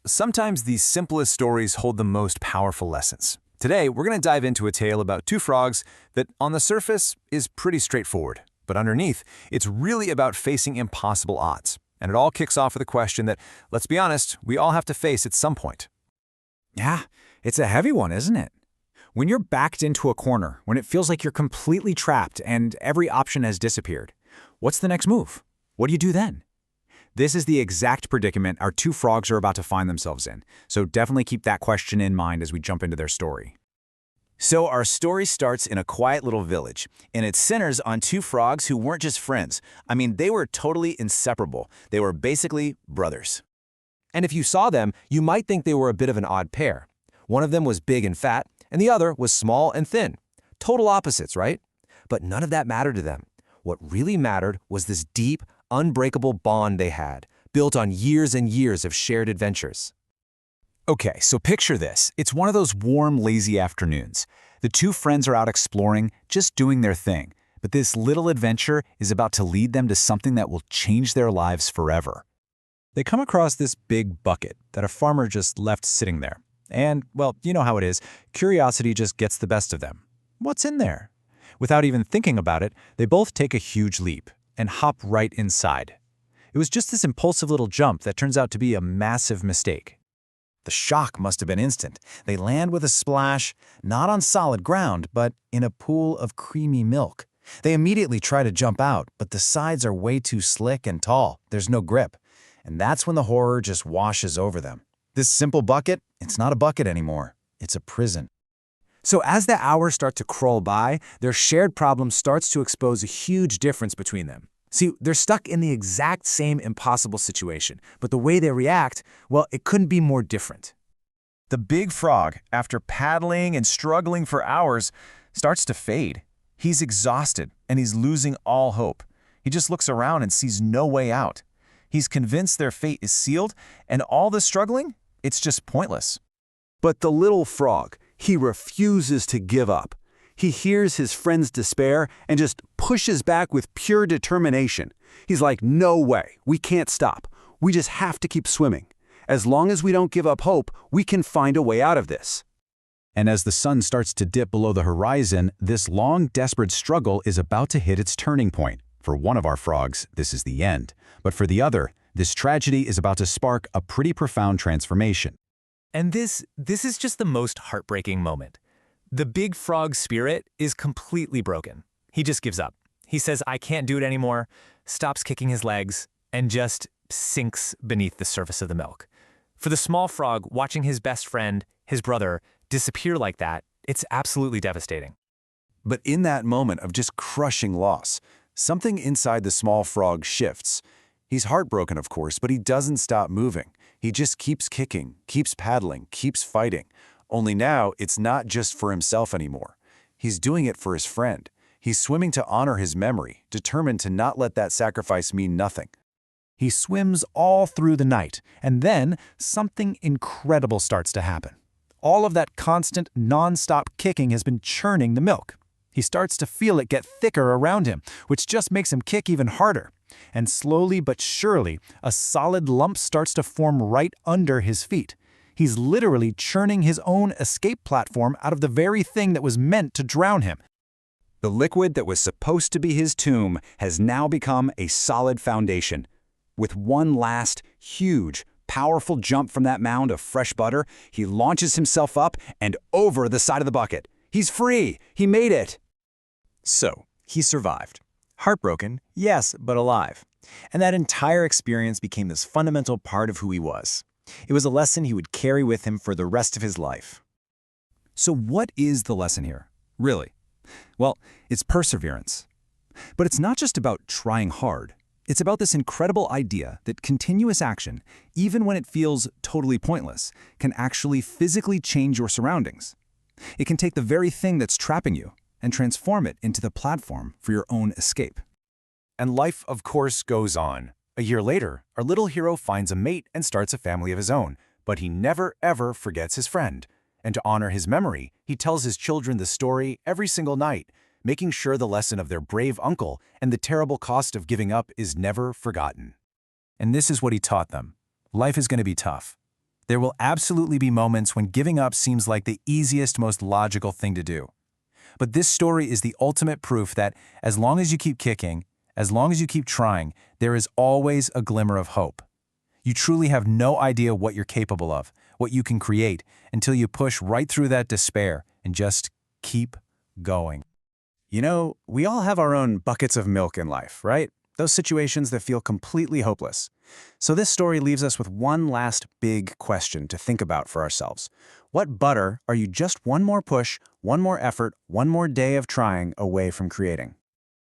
Sometimes the simplest stories hold the most powerful lessons. Today, we're going to dive into a tale about two frogs that, on the surface, is pretty straightforward. But underneath, it's really about facing impossible odds. And it all kicks off with a question that, let's be honest, we all have to face at some point. Yeah, it's a heavy one, isn't it? When you're backed into a corner, when it feels like you're completely trapped and every option has disappeared, what's the next move? What do you do then? This is the exact predicament our two frogs are about to find themselves in, so definitely keep that question in mind as we jump into their story. So our story starts in a quiet little village, and it centers on two frogs who weren't just friends. They were totally inseparable. They were basically brothers. And if you saw them, you might think they were a bit of an odd pair. One of them was big and fat, and the other was small and thin. Total opposites, right? But none of that mattered to them. What really mattered was this deep, unbreakable bond they had, built on years and years of shared adventures. Okay, so picture this. It's one of those warm, lazy afternoons. The two friends are out exploring, just doing their thing. But this little adventure is about to lead them to something that will change their lives forever. They come across this big bucket that a farmer just left sitting there. And, well, you know how it is. Curiosity just gets the best of them. What's in there? Without even thinking about it, they both take a huge leap and hop right inside. It was just this impulsive little jump that turns out to be a massive mistake. The shock must have been instant. They land with a splash, not on solid ground, but in a pool of creamy milk. They immediately try to jump out, but the sides are way too slick and tall. There's no grip. And that's when the horror just washes over them. This simple bucket, it's not a bucket anymore. It's a prison. So as the hours start to crawl by, their shared problem starts to expose a huge difference between them. See, they're stuck in the exact same impossible situation, but the way they react, well, it couldn't be more different. The big frog, after paddling and struggling for hours, starts to fade. He's exhausted, and he's losing all hope. He just looks around and sees no way out. He's convinced their fate is sealed, and all the struggling, it's just pointless. But the little frog, he refuses to give up. He hears his friend's despair and just pushes back with pure determination. He's like, no way, we can't stop. We just have to keep swimming. As long as we don't give up hope, we can find a way out of this. And as the sun starts to dip below the horizon, this long, desperate struggle is about to hit its turning point. For one of our frogs, this is the end. But for the other, this tragedy is about to spark a pretty profound transformation. And this is just the most heartbreaking moment. The big frog's spirit is completely broken. He just gives up. He says, I can't do it anymore, stops kicking his legs, and just sinks beneath the surface of the milk. For the small frog, watching his best friend, his brother, disappear like that, it's absolutely devastating. But in that moment of just crushing loss, something inside the small frog shifts. He's heartbroken, of course, but he doesn't stop moving. He just keeps kicking, keeps paddling, keeps fighting. Only now, it's not just for himself anymore. He's doing it for his friend. He's swimming to honor his memory, determined to not let that sacrifice mean nothing. He swims all through the night, and then something incredible starts to happen. All of that constant, non-stop kicking has been churning the milk. He starts to feel it get thicker around him, which just makes him kick even harder. And slowly but surely, a solid lump starts to form right under his feet. He's literally churning his own escape platform out of the very thing that was meant to drown him. The liquid that was supposed to be his tomb has now become a solid foundation. With one last, huge, powerful jump from that mound of fresh butter, he launches himself up and over the side of the bucket. He's free! He made it! So, he survived. Heartbroken, yes, but alive. And that entire experience became this fundamental part of who he was. It was a lesson he would carry with him for the rest of his life. So what is the lesson here, really? Well, it's perseverance. But it's not just about trying hard. It's about this incredible idea that continuous action, even when it feels totally pointless, can actually physically change your surroundings. It can take the very thing that's trapping you and transform it into the platform for your own escape. And life, of course, goes on. A year later, our little hero finds a mate and starts a family of his own, but he never, ever forgets his friend. And to honor his memory, he tells his children the story every single night, making sure the lesson of their brave uncle and the terrible cost of giving up is never forgotten. And this is what he taught them. Life is going to be tough, There will absolutely be moments when giving up seems like the easiest, most logical thing to do. But this story is the ultimate proof that as long as you keep kicking, as long as you keep trying, there is always a glimmer of hope. You truly have no idea what you're capable of, what you can create, until you push right through that despair and just keep going. You know, we all have our own buckets of milk in life, right? Those situations that feel completely hopeless. So this story leaves us with one last big question to think about for ourselves. What butter are you just one more push, one more effort, one more day of trying away from creating?